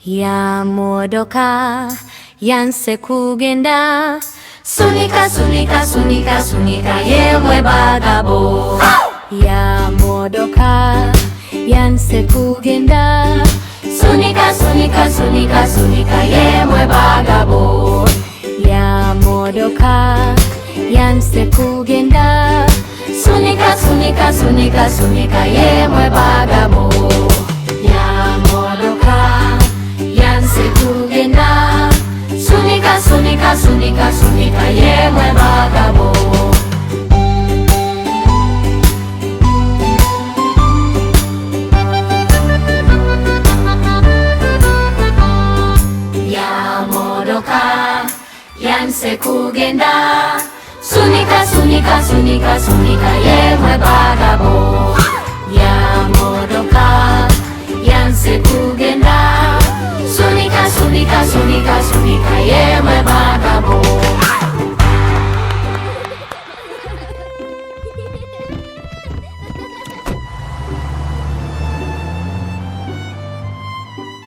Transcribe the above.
yamodoka yanse kugenda sunika sunika sunika sunika yemwe bagabo yamodoka yanse kugenda sunika sunika sunika sunika yemwe bagabo yamodoka yanse kugenda sunika sunika sunika sunika yemwe bagabo yamodoka yanse kugenda sunika sunika sunika sunika yemwe bagabo yamodoka yanse kugenda sunika sunika sunika sunika yemwe bagabo yamodoka yanse kugenda sunika sunika sunika sunika yemwe bagabo